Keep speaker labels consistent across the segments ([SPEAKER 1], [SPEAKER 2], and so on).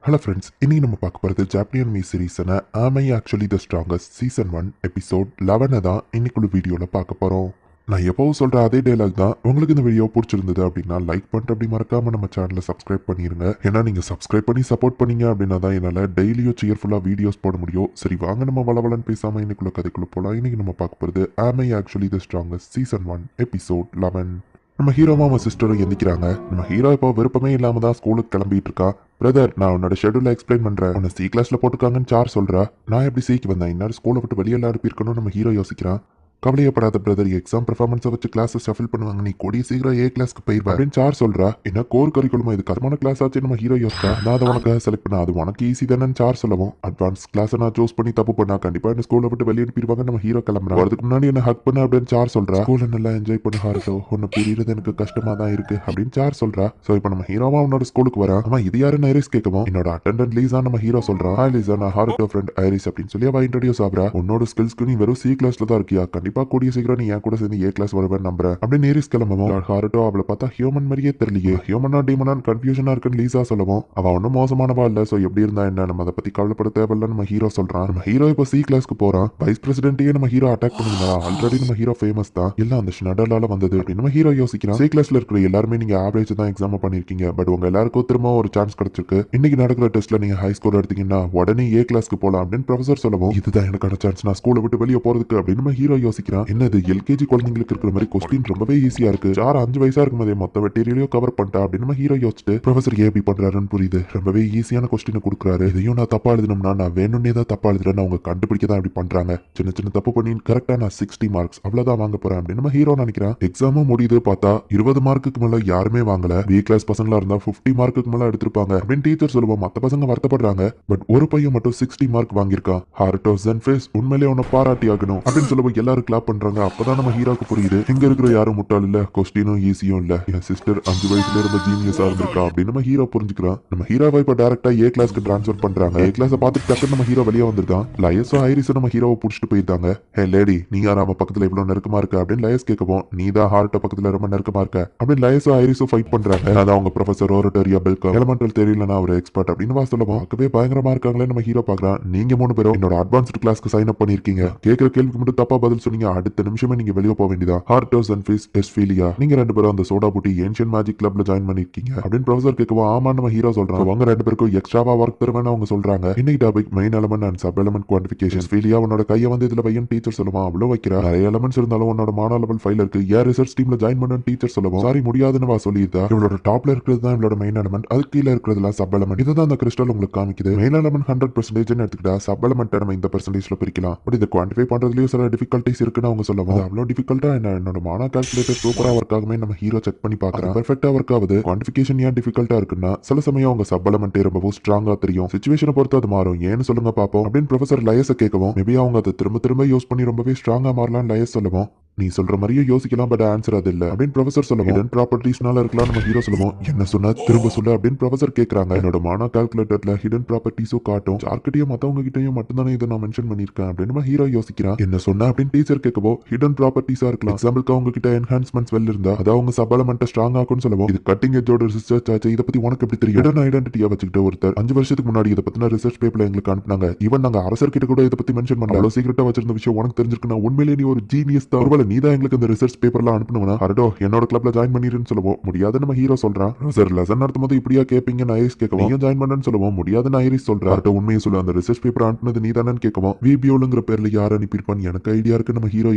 [SPEAKER 1] Hello friends, இன்னைக்கு நம்ம பார்க்க போகிறது ஜாப்பனியன் மீ சீரீஸான ஆம் I actually the strongest season 1 episode 11 தான் இன்னைக்குள்ள வீடியோவில் பார்க்க போகிறோம். நான் எப்போவும் சொல்கிற அதே டைலாக் தான். உங்களுக்கு இந்த வீடியோ பிடிச்சிருந்தது அப்படின்னா லைக் பண்ணிட்டு அப்படி மறக்காமல் நம்ம சேனலை சப்ஸ்கிரைப் பண்ணிடுங்க. ஏன்னா நீங்கள் சப்ஸ்கிரைப் பண்ணி சப்போர்ட் பண்ணீங்க அப்படின்னா தான் என்னால் டெய்லியும் சியர்ஃபுல்லாக வீடியோஸ் போட முடியும். சரி வாங்க நம்ம வளவலன்னு பேசாமல் இன்னைக்குள்ள கதைக்குள்ள போகலாம். இன்னைக்கு நம்ம பார்க்க போகிறது ஆம் I actually the strongest season 1 episode 11. நம்ம ஹீரோவும் அவன் சிஸ்டரும் எந்திக்கிறாங்க. நம்ம ஹீரோ இப்போ விருப்பமே இல்லாம தான் ஸ்கூலுக்கு கிளம்பிட்டு இருக்கா. பிரதர், நான் உன்னோட ஷெட்யூல எக்ஸ்பிளைன் பண்றேன். உன்னை சி கிளாஸ்ல போட்டுருக்காங்கன்னு சார் சொல்றா. நான் எப்படி சிக்கு வந்தேன்? இன்னொரு ஸ்கூலை விட்டு வெளியெல்லாம் அனுப்பியிருக்கணும். நம்ம ஹீரோ யோசிக்கிறான். கவலையப்படாத பிரதர், எக்ஸாம் பெர்ஃபார்மன்ஸை வச்சு கிளாஸை ஷஃபில் பண்ணுவாங்க. நீ கூடிய சீக்கிரம் ஏ கிளாஸ்க்கு போயிருவா அப்படின்னு சார் சொல்றா. என்ன கோர் கரிக்குலமா இது கர்மான கிளாஸ் ஆச்சு. நம்ம ஹீரோ யோசிச்சா. நான் அதை உனக்கு செலக்ட் பண்ண, அது உனக்கு ஈஸி தானே சார் சொல்லவும், அட்வான்ஸ் கிளாஸை நான் சூஸ் பண்ணி தப்பு பண்ணா கண்டிப்பா என்ன ஸ்கூலை விட்டு வெளியே அனுப்பிடுவாங்க. நம்ம ஹீரோ கிளம்புறா. அதுக்கு முன்னாடி என்ன ஹக் பண்ண அப்படின்னு சார் சொல்றா. ஸ்கூலை நல்லா என்ஜாய் பண்ண ஹார்ட்டோ, உன்னை பிரியிறது எனக்கு கஷ்டமா தான் இருக்கு அப்படின்னு சார் சொல்றா. ஸோ இப்போ நம்ம ஹீரோவா அவனோட ஸ்கூலுக்கு வரா. ஆமா, இது யாருன்னு ஐரிஸ் கேட்கவும், என்னோட அட்டெண்டன்ட் லீஸா நம்ம ஹீரோ சொல்றான். ஹாய் லீஸா, நான் ஹார்ட்டோ ஃப்ரெண்ட் ஐரிஸ் அப்படின்னு சொல்லி அவ இன்ட்ரோடியூஸ் ஆகுறா. உன்னோட ஸ்கில்ஸ்க்கு நீ வெறும் சி கிளாஸ்ல தான் இருக்கியா, கண்டிப்பா கூடிய சீக்கிரம் நீ என் கூட சேர்ந்து ஏ கிளாஸ் வருவேன் நம்புறேன் அப்படின்னு நேரிஸ் கிளம்பவும், ஹார்ட்டோ அவளை பார்த்தா ஹியூமன் மாதிரியே தெரியலையே, ஹியூமனா டீமனான்னு கன்ஃபியூஷனா இருக்குன்னு லீஸா சொல்லவும், அவ ஒன்னும் மோசமானவா இல்ல. சோ எப்படி இருந்தா என்ன, நம்ம அதை பத்தி கவலைப்பட தேவையில்ல நம்ம ஹீரோ சொல்றான். நம்ம ஹீரோ இப்போ சி கிளாஸ்க்கு போறான். வைஸ் பிரசிடென்ட்டையே நம்ம ஹீரோ அட்டாக் பண்ணிருந்தா. ஆல்ரெடி நம்ம ஹீரோ ஃபேமஸ் தான், இல்ல அந்த ஷ்னடலால வந்தது அப்படின்னு நம்ம ஹீரோ யோசிக்கிறான். சி கிளாஸ்ல இருக்கிற எல்லாருமே நீங்க ஆவரேஜ் தான் எக்ஸாம் பண்ணிருக்கீங்க. பட் உங்க எல்லாருக்கும் திரும்ப ஒரு சான்ஸ் கிடைச்சிருக்கு. இன்னைக்கு நடக்கிற டெஸ்ட்ல நீங்க ஹை ஸ்கோர் எடுத்தீங்கன்னா உடனே ஏ கிளாஸ்க்கு போலாம் அப்படின்னு ப்ரொஃபசர் சொல்லவும், இதுதான் எனக்கான சான்ஸ் நான் ஸ்கூலை விட்டு வெளியே போறதுக்கு அப்படின்னு நம்ம ஹீரோ யோசிக்கிறான். என்னது எல்கேஜி குழந்தைங்களுக்கு இருக்கிற மாதிரி கொஸ்டின் ரொம்பவே ஈஸியா இருக்கு. சார் 5 வயசா இருக்கும் போதே மொத்த மெட்டீரியலையும் கவர் பண்ணிட்டா அப்படின்னு நம்ம ஹீரோ யோசிச்சுட்டு, ப்ரொஃபசர் ஏபி பண்றாருன்னு புரியுது. ரொம்பவே ஈஸியான கொஸ்டினை கொடுக்குறாரு. இதையும் நான் தப்பா எழுதணும்னா நான் வேணும்னே தான் தப்பா எழுதுறேன்னு அவங்க கண்டுபிடிக்க தான் அப்படி பண்றாங்க. சின்ன சின்ன தப்பு பண்ணி கரெக்டா நான் 60 மார்க்ஸ் அவ்வளவுதான் வாங்க போறேன் அப்படின்னு நம்ம ஹீரோ நினைக்கிறான். எக்ஸாமும் முடியுது பார்த்தா 20 மார்க்குக்கு மேல யாருமே வாங்கல. பி கிளாஸ் பசங்களா இருந்தா 50 மார்க்குக்கு மேல எடுத்திருப்பாங்க அப்படின்னு டீச்சர் சொல்லுவோம். மத்த பசங்க வருத்தப்படுறாங்க. பட் ஒரு பையன் மட்டும் 60 மார்க் வாங்கியிருக்கான். ஹார்ட்டோ ஜென்ஃபேஸ் உண்மையிலே உன்னை பாராட்டி ஆகணும் அப்படின்னு சொல்லுவோம். எல்லாரும் கிளாப் பண்றாங்க. அப்பதான் நம்ம ஹீரோக்கு புரியுது, இங்க இருக்கிற யாரும் முட்டாள் இல்ல, கொஸ்டினும் ஈஸியும் இல்ல. என் சிஸ்டர் 5 வயசுல ரொம்ப ஜீனியஸா இருந்திருக்கா அப்படின்னு நம்ம ஹீரோ புரிஞ்சுக்கிறான். நம்ம ஹீரோவை இப்ப டைரக்டா ஏ கிளாஸ்க்கு டிரான்ஸ்ஃபர் பண்றாங்க. ஏ கிளாஸ் பார்த்துட்டு டக்குன்னு நம்ம ஹீரோ வெளியே வந்திருக்கான். லயஸும் ஐரிஸும் நம்ம ஹீரோவை புடிச்சிட்டு போயிருந்தாங்க. ஹே லேடி, நீ யார் அவன் பக்கத்துல இவ்வளவு நெருக்கமா இருக்க அப்படின்னு லயஸ் கேட்கவும், நீ தான் ஹார்ட்ட பக்கத்துல ரொம்ப நெருக்கமா இருக்க அப்படின்னு லயஸும் ஐரிஸும் ஃபைட் பண்றாங்க. அதான் அவங்க ப்ரொஃபசர் ஓரட்டோரியா பெல்கம் எலமெண்டல் தெரியலனா ஒரு எக்ஸ்பர்ட் அப்படின்னு வா சொல்லவும், பார்க்கவே பயங்கரமா இருக்காங்களே நம்ம ஹீரோ பாக்குறான். நீங்க 3 பேரும் என்னோட அட்வான்ஸ்டு கிளாஸ்க்கு சைன் அப் பண்ணிருக்கீங்க. கேட்கிற கேள்விக்கு மட்டும் தப்பா பதில் சொன்னீங்க, அடுத்த நிமிஷமே நீங்க வெளியே போக வேண்டியதா. ஹார்ட்டோஸ் அண்ட் ஃபீஸ் எஸ்பீலியா, நீங்க 2 பேரும் அந்த சோடா புட்டி ஏன்ஷியன் மேஜிக் கிளப்ல ஜாயின் பண்ணிருக்கீங்க அப்படின்னு ப்ரொஃபசர் கேட்கவும், ஆமா நம்ம ஹீரோ சொல்றான். அவங்க 2 பேருக்கும் எக்ஸ்ட்ராவா ஒர்க் தருவேன்னு அவங்க சொல்றாங்க. இன்னைக்கு topic main element and sub element quantification. எஸ்பீலியா உன்னோட கையை வந்து இதுல பையன் டீச்சர் சொல்லுவான். அவ்வளவு வைக்கிறா. நிறைய எலமெண்ட்ஸ் இருந்தாலும் உன்னோட மானா லெவல் ஃபைல் இருக்கு, ஏன் ரிசர்ச் டீம்ல ஜாயின் பண்ணு டீச்சர் சொல்லுவோம். சாரி முடியாதுன்னு வா சொல்லியிருந்தா. இவளோட டாப்ல இருக்கிறது தான் இவளோட மெயின் எலமெண்ட், அதுக்கு கீழே இருக்கிறதுலாம் சப் எலமெண்ட். இதுதான் அந்த கிறிஸ்டல் உங்களுக்கு காமிக்குது. மெயின் எலமெண்ட் 100% எடுத்துக்கிட்டா சப் எலமெண்ட் நம்ம இந்த பெர்சன்டேஜ்ல பிரிக்கலாம். பட் இதை குவான்டிஃபை பண்றதுலயும் சில டிஃபிகல்ட்டிஸ் இருக்குன்னு அவங்க சொல்லுவாங்க. அவ்வளவு டிஃபிகல்ட்டா என்ன, என்னோட மானா கால்குலேட்டர் சூப்பரா ஒர்க் ஆகுமே நம்ம ஹீரோ செக் பண்ணி பார்க்கறான். பெர்ஃபெக்ட்டா ஒர்க் ஆகுது. குவான்டிஃபிகேஷன் ஏன் டிஃபிகல்ட்டா இருக்குன்னா, சில சமயம் அவங்க சப் எலமெண்ட் ரொம்பவும் ஸ்ட்ராங்கா தெரியும். சிச்சுவேஷனை பொறுத்து அது மாறும். ஏன்னு சொல்லுங்க பாப்போம் அப்படின்னு ப்ரொஃபசர் லயஸை கேட்கவும், மேபி அவங்க அதை திரும்ப திரும்ப யூஸ் பண்ணி ரொம்பவே ஸ்ட்ராங்கா மாறலாம் லயஸ் சொல்லுவோம். நீ சொல்ற மாதிரியே யோசிக்கலாம், பட் ஆன்சர் அது இல்ல அப்படின்னு ப்ரொஃபசர் சொல்லுவோம். ஹிடன் ப்ராப்பர்ட்டிஸ்னால இருக்கலாம் நம்ம ஹீரோ சொல்லுவோம். என்ன சொன்னா திரும்ப சொல்லு அப்படின்னு ப்ரொஃபசர் கேட்கறாங்க. என்னோட மானா கால்குலேட்டர்ல ஹிடன் ப்ராப்பர்ட்டிஸும் காட்டும், யார்கிட்டயும் மத்தவங்க கிட்டயும் மட்டும் தானே இதை நான் மென்ஷன் பண்ணிருக்கேன் அப்படின்னு நம்ம ஹீரோ யோசிக்கிறான். என்ன சொன்னா அப்படின்னு டீச்சர் கேட்கவோ, ஹிடன் ப்ராப்பர்ட்டிஸா இருக்கலாம். எக்ஸாம்பிளுக்கு அவங்க கிட்ட என்ஹான்ஸ்மெண்ட்ஸ் வெல் இருந்தா அது அவங்க சப் எலமெண்ட் ஸ்ட்ராங் ஆகும்னு சொல்லுவோம். இது கட்டிங் எட்ஜோட ரிசர்ச் ஆச்சு. இதை பத்தி உனக்கு எப்படி தெரியும்? ஹிடன் ஐடென்டிட்டியா வச்சுக்கிட்டு ஒருத்தர் 5 வருஷத்துக்கு முன்னாடி இதை பத்தின ரிசர்ச் பேப்பர்ல எங்களுக்கு அனுப்புனாங்க. ஈவன் நாங்க அரசர் கிட்ட கூட இதை பத்தி மென்ஷன் பண்ணல. அவ்வளவு சீக்கிரட்டா வச்சிருந்த விஷயம் உனக்கு தெரிஞ்சிருக்குன்னா உண்மையிலேயே நீ ஒரு ஜீனியஸ் தான். ஒருவேளை நீ தான் எங்களுக்கு இந்த ரிசர்ச் பேப்பர்லாம் அனுப்பணும்னா ஹார்ட்டோ என்னோட கிளப்ல ஜாயின் பண்ணிருன்னு சொல்லுவோம். முடியாது நம்ம ஹீரோ சொல்றான். சார் லெசன் நடத்தும் போது இப்படியா கேட்பீங்கன்னு ஐரிஸ் கேட்கவும், நீயும் ஜாயின் பண்ணன்னு சொல்லுவோம். முடியாதுன்னு ஐரிஸ் சொல்றா. ஹார்ட்டோ உண்மையை சொல்லு, அந்த ரிசர்ச் பேப்பர் அனுப்புனது நீ தானே கேட்கவும், விபியோலுங்கிற பேர்ல யார் அனுப்பியிருப்பான்னு எனக்கு ஐடியா இருக்கு நம்ம ஹீரோ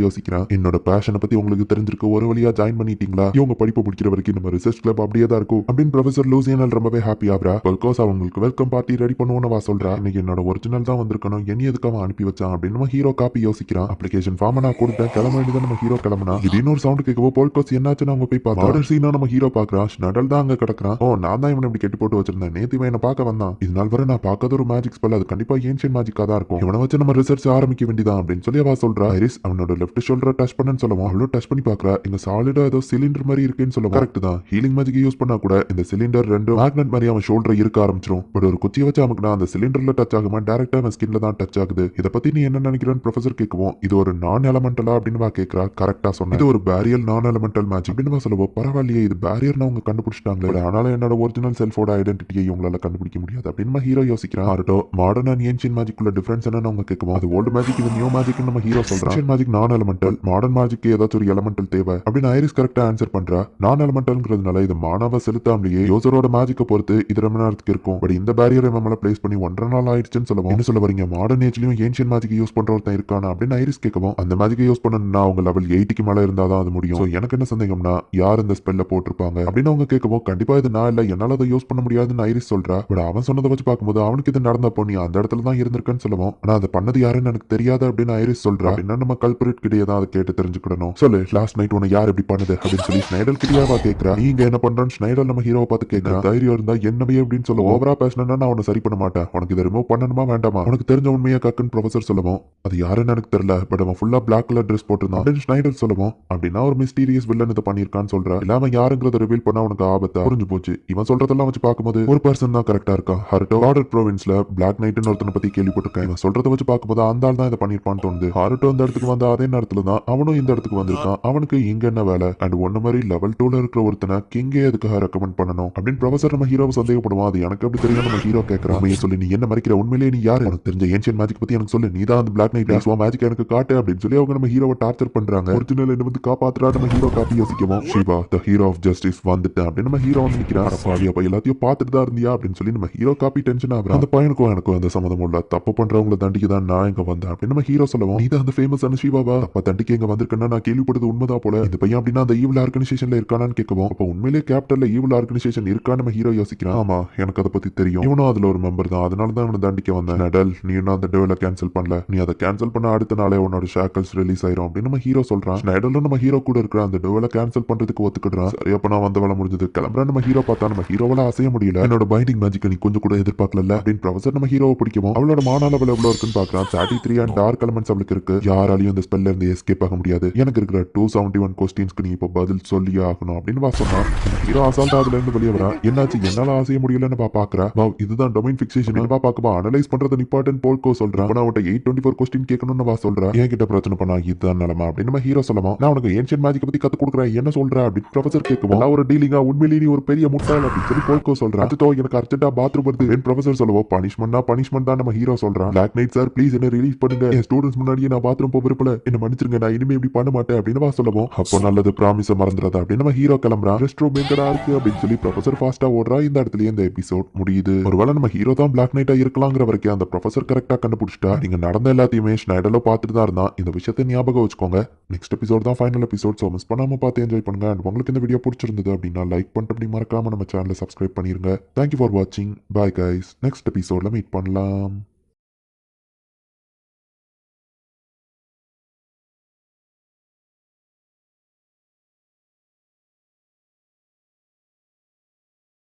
[SPEAKER 1] யோசிக்கிறான். என்னோட பேஷனை பத்தி உங்களுக்கு தெரிஞ்சிருக்கு, ஒரு வழியா ஜாயின் பண்ணிட்டீங்களா? இவங்க படிப்பு முடிக்கிற வரைக்கும் நம்ம ரிசர்ச் கிளப் அப்படியே தான் இருக்கும் அப்படின்னு ப்ரொஃபசர் லூசியனல் ரொம்பவே ஹாப்பி ஆகுறா. பிகாஸ் அவங்களுக்கு வெல்கம் பார்ட்டி ரெடி பண்ணுவோன்னு வா சொல்றா. இன்னைக்கு என்னோட ஒரிஜினல் தான் வந்திருக்கணும், என்ன எதுக்கு அவன் அனுப்பி வச்சான் அப்படின்னு நம்ம ஹீரோ காப்பி யோசிக்கிறான். அப்ளிகேஷன் ஃபார்ம் நான் கொடுத்தேன், கிளம்ப வேண்டியதான் நம்ம ஹீரோ கிளம்புனா. திடீர்னு ஒரு சவுண்ட் கேட்கவோ போல்கோஸ் என்னாச்சுன்னு அவங்க போய் பார்த்தா ஆர்டர் சீனா நம்ம ஹீரோ பாக்குறான். ஷ்னடல் தான் அங்க கிடக்குறான். ஓ நான் தான் இவனை இப்படி கெட்டி போட்டு வச்சிருந்தேன், நேத்து இவன் என்ன பார்க்க வந்தான். இதனால் வரை நான் பார்க்காத ஒரு மேஜிக் ஸ்பெல், அது கண்டிப்பா ஏன்ஷியன் மேஜிக்கா தான் இருக்கும். இவனை வச்சு நம்ம ரிசர்ச் ஆரம்பிக்க வேண்டியதான் அப்படின்னு சொல்லி அவ சொல்றா. ஐரிஸ் அவனோட லெஃப்ட் ஷோல்டரை டச் பண்ணன்னு சொல்லுவோம். அவ்வளோ டச் பண்ணி பாக்குறா. இங்க சாலிடா ஏதோ சிலிண்டர் மாதிரி இருக்குன்னு சொல்லுவோம். கரெக்ட் தான், ஹீலிங் மேஜிக் யூஸ் பண்ணா கூட இந்த சிலிண்டர் ரெண்டும் மேக்னெட் மாதிரி அவன் ஷோல்டர் இருக்க ஆரம்பிச்சிடும். பட் ஒரு குச்சியை வச்சு அமுக்குனா அந்த சிலிண்டர்ல டச் ஆகுமா, டேரக்டா அவன் ஸ்கின்ல தான் டச் ஆகுது. இதை பத்தி நீ என்ன நினைக்கிறேன்னு ப்ரொஃபசர் கேட்குவோம். இது ஒரு நான் எலமெண்டலா அப்படின்னு கேட்கறா. கரெக்டா சொன்னேன். இது ஒரு பேரியல் நான் எலமெண்டல் மேஜிக் அப்படின்னு சொல்லுவோம். பரவாயில்லையே, இது பேரியர்னு அவங்க கண்டுபிடிச்சிட்டாங்களே, ஆனாலும் என்னோட ஒரிஜினல் செல்ஃபோட ஐடென்டிட்டியை இவங்களால கண்டுபிடிக்க முடியாது அப்படின்னு ஹீரோ யோசிக்கிறான். ஆர்டோ மாடர்ன் அண்ட் ஏன்ஷியன் மேஜிக்குள்ள டிஃபரன்ஸ் என்னன்னு அவங்க கேட்கும். அது ஓல்டு மேஜிக், இது நியூ மேஜிக் நம்ம ஹீரோ சொல்றான். மேஜிக் நான் எலமெண்டல், மாடர்ன் மேஜிக் ஏதாச்சும் ஒரு எலமெண்டல் தேவை அப்படின்னு ஐரிஸ் கரெக்டா ஆன்சர் பண்றா. நான் எலமெண்டல்ங்கிறதுனால இது மாணவ செலுத்தாமலேயே யூசரோட மேஜிக்கை பொறுத்து இது ரொம்ப நேரத்துக்கு இருக்கும். பட் இந்த பேரியர் மேல பிளேஸ் பண்ணி 1.5 நாள் ஆயிடுச்சுன்னு சொல்லுவோம். என்ன சொல்ல வரீங்க, மாடர்ன் ஏஜ்லயும் ஏன்ஷியன் மேஜிக் யூஸ் பண்ற ஒருத்தன் இருக்கானா அப்படின்னு ஐரிஸ் கேட்கவும், அந்த மேஜிக்கை யூஸ் பண்ணணும்னா அவங்க லெவல் 8க்கு மேல இருந்தாதான் அது முடியும். எனக்கு என்ன சந்தேகம்னா யார் இந்த ஸ்பெல்ல போட்டிருப்பாங்க அப்படின்னு அவங்க கேட்கவும், கண்டிப்பா இது நான் இல்ல, என்னால அதை யூஸ் பண்ண முடியாதுன்னு ஐரிஸ் சொல்றா. பட் அவன் சொன்னதை வச்சு பார்க்கும்போது அவனுக்கு இது நடந்தப்போ நீ அந்த இடத்துல தான் இருந்திருக்கன்னு சொல்லுவோம். ஆனா அதை பண்ணது யாருன்னு எனக்கு தெரியாது அப்படின்னு ஐரிஸ் சொல்றா. என்ன நம்ம கல்பரேட் கிட்டே தான் அதை கேட்டு தெரிஞ்சுக்கணும். சொல்லு, லாஸ்ட் நைட் உன்னை யார் எப்படி பண்ணது அப்படின்னு சொல்லி ஸ்னைடல் கிட்டேவா கேட்கறா. நீங்க என்ன பண்றேன்னு ஸ்னைடல் நம்ம ஹீரோவை பார்த்து கேட்கறா. தைரியம் இருந்தா என்னவே அப்படின்னு சொல்ல ஓவரா பேசினா நான் அவனை சரி பண்ண மாட்டேன், உனக்கு இதை ரிமூவ் பண்ணணுமா வேண்டாமா, உனக்கு தெரிஞ்ச உண்மையா கக்குன்னு ப்ரொஃபசர் சொல்லவும், அது யாருன்னு எனக்கு தெரியல, பட் அவன் ஃபுல்லா பிளாக் கலர் ட்ரெஸ் போட்டிருந்தான் அப்படின்னு ஸ்னைடல் சொல்லவும், அப்படின்னா ஒரு மிஸ்டீரியஸ் வில்லன் இதை பண்ணிருக்கான்னு சொல்றா. இல்லாம யாருங்கிறத ரிவீல் பண்ணா உனக்கு ஆபத்தா புரிஞ்சு போச்சு. இவன் சொல்றதெல்லாம் வச்சு பார்க்கும்போது ஒரு பர்சன் தான் கரெக்டா இருக்கான். ஹாருட்டோ பார்டர் ப்ரோவின்ஸ்ல பிளாக் நைட்னு ஒருத்தனை பத்தி கேள்விப்பட்டிருக்கேன். இவன் சொல்றதை வச்சு பார்க்கும்போது அந்த ஆள் தான் இதை பண்ணிருப்பான்னு தோணுது. ஹாருட்டோ இந்த இடத்துக்கு வந்த அதே நேரத்துல தான் அவனும் இந்த இடத்துக்கு வந்திருக்கான். அவனுக்கு இங்க என்ன வேலை, அண்ட் ஒன்னு மாதிரி லெவல் 2ல இருக்கிற ஒருத்தனை கிங்கே எதுக்காக ரெக்கமெண்ட் பண்ணணும் அப்படின்னு ப்ரொஃபசர் நம்ம ஹீரோவை சந்தேகப்படுவான். அது எனக்கு எப்படி தெரியும் நம்ம ஹீரோ கேட்கறான். சொல்லி நீ என்ன மறைக்கிற, உண்மையிலேயே நீ யாரு, எனக்கு தெரிஞ்ச ஏன்ஷியன் மேஜிக் பத்தி எனக்கு சொல்லு, நீ தான் அந்த பிளாக் நைட் மேஜிக் எனக்கு காட்டு அப்படின்னு சொல்லி அவங்க நம்ம ஹீரோவை டார்ச்சர் பண்றாங்க. ஒரிஜினல் என்ன வந்து காப்பாத்துறா நம்ம ஹீரோ காப்பி யோசிக்கவும், Shiva the hero of justice வந்துட்டேன் அப்படின்னு நம்ம ஹீரோ வந்து நிக்கிறான். பாவி, அப்ப எல்லாத்தையும் பார்த்துட்டு தான் இருந்தியா அப்படின்னு சொல்லி நம்ம ஹீரோ காப்பி டென்ஷன் ஆகுறான். அந்த பையனுக்கும் எனக்கும் எந்த சம்மதமும் இல்ல, தப்பு பண்றவங்களை தண்டிக்க தான் நான் இங்க வந்தேன் அப்படின்னு நம்ம ஹீரோ சொல்லவும், நீ தான் அந்த ஃபேமஸான சிவாவா, அப்ப தண்டிக்க இங்க வந்திருக்கேன்னா நான் கேள்விப்பட்டது உண்மைதான் போல, இந்த பையன் அப்படின்னா அந்த ஈவில் ஆர்கனைசேஷன்ல இருக்கானான்னு கேட்கவும், அப்ப உண்மையிலேயே கேபிட்டல்ல ஈவில் ஆர்கனைசேஷன் இருக்கா நம்ம ஹீரோ யோசிக்கிறான். ஆமா, எனக்கு அதை பத்தி தெரியும், இவனும் அதுல ஒரு மெம்பர் தான், அதனால தான் இவனை தண்டிக்க வந்தேன். நடல், நீ இன்னும் அந்த டேவில கேன்சல் பண்ணல, நீ அதை கேன்சல் பண்ண அடுத்த நாளே உன்னோட ஷாக்கல்ஸ் ரிலீஸ் ஆயிரும் அப்படின்னு நம்ம ஹீரோ சொல்றான். ஸ்னைடலும் நம்ம ஹீரோ கூட இருக்கிற அந்த டேவில கேன்சல் பண்றதுக்கு ஒத்துக்கிடுறான். சரி, அப்ப நான் வந்த வேலை முடிஞ்சது, கிளம்புறேன். நம்ம ஹீரோ பார்த்தா நம்ம ஹீரோவால அசைய முடியல. என்னோட பைண்டிங் மேஜிக் நீ கொஞ்சம் கூட எதிர்பார்க்கல அப்படின்னு ப்ரொஃபசர் நம்ம ஹீரோவை பிடிக்கும். அவளோட மான லெவல் எவ்வளவு இருக்குன்னு பாக்குறான். 33 அண்ட் டார்க் எலிமெண்ட்ஸ் அவளுக்கு இருக்கு. யாராலையும் இந்த ஸ்பெல்ல இருந்து எஸ்கேப் ஆக முடியாது. எனக்கு இருக்கிற 271 கொஸ்டின்ஸ்க்கு நீ இப்போ பதில் சொல்லியே ஆகணும் அப்படின்னு சொன்னா ஹீரோ அசால்ட்டா அதுல இருந்து வெளியே வரா. என்னாச்சு, என்னால அசைய முடியலன்னு பாக்குறா. இதுதான் டொமைன் ஃபிக்சேஷன் பாக்குவா. அனலைஸ் பண்றது நிப்பாட்டன் போல்கோ சொல்றான். நான் உன்ட்ட 824 கொஸ்டின் கேட்கணும்னு வா சொல்றா. என் கிட்ட பிரச்சனை பண்ணா இதுதான் நிலைமை அப்படின்னு நம்ம ஹீரோ சொல்லலாம். நான் உனக்கு ஏன்ஷியன் மேஜிக் பத்தி கத்து கொடுக்குறேன், என்ன சொல்ற அப்படின்னு ப்ரொஃபசர் கேட்கும். ஒரு டீலிங்கா, உண்மையிலேயே நீ ஒரு பெரிய முட்டாள் அப்படின்னு சொல்லி போல்கோ சொல்றான். அதுதோ எனக்கு அர்ஜென்ட்டா பாத்ரூம் வருது ப்ரொஃபசர் சொல்லுவோம். பனிஷ்மெண்ட் தான் நம்ம ஹீரோ சொல்றான். பிளாக் நைட் சார் ப்ளீஸ் என்ன ரிலீஸ் பண்ணுங்க, என் ஸ்டூடெண்ட்ஸ் முன்னாடியே நான் பாத்ரூம் போக விருப்பல, என்ன மன்னிச்சிருங்க, நான் இனிமே இப்படி பண்ண மாட்டேன் அப்படின்னு வா சொல்லுவோம். அப்போ நல்லது, ப்ராமிஸ மறந்துடாத அப்படின்னு நம்ம ஹீரோ கிளம்புறான். ரெஸ்ட் ரூம் எங்கடா இருக்கு அப்படின்னு சொல்லி ப்ரொஃபசர் ஃபாஸ்டா ஓடுறா. இந்த இடத்துலயே இந்த எபிசோட் முடியுது. ஒருவேளை நம்ம ஹீரோ தான் பிளாக் நைட்டா இருக்கலாங்கிற வரைக்கும் அந்த ப்ரொஃபசர் கரெக்டா கண்டுபிடிச்சிட்டா. நீங்க நடந்த எல்லாத்தையுமே ஸ்னைடலோ பார்த்துட்டு தான் இருந்தான். இந்த விஷயத்தை ஞாபகம் வச்சுக்கோங்க. நெக்ஸ்ட் எபிசோட் தான் ஃபைனல் எபிசோட். ஸோ மிஸ் பண்ணாம பார்த்து என்ஜாய் பண்ணுங்க. அண்ட் உங்களுக்கு இந்த வீடியோ பிடிச்சிருந்தது அப்படின்னா லைக் பண்ணிட்டு அப்படி மறக்காம நம்ம சேனலை சப்ஸ்கிரைப் பண்ணிருங்க. தேங்க்யூ ஃபார் வாட்சிங். Bye guys. நெக்ஸ்ட் எபிசோட்ல மீட் பண்ணலாம்.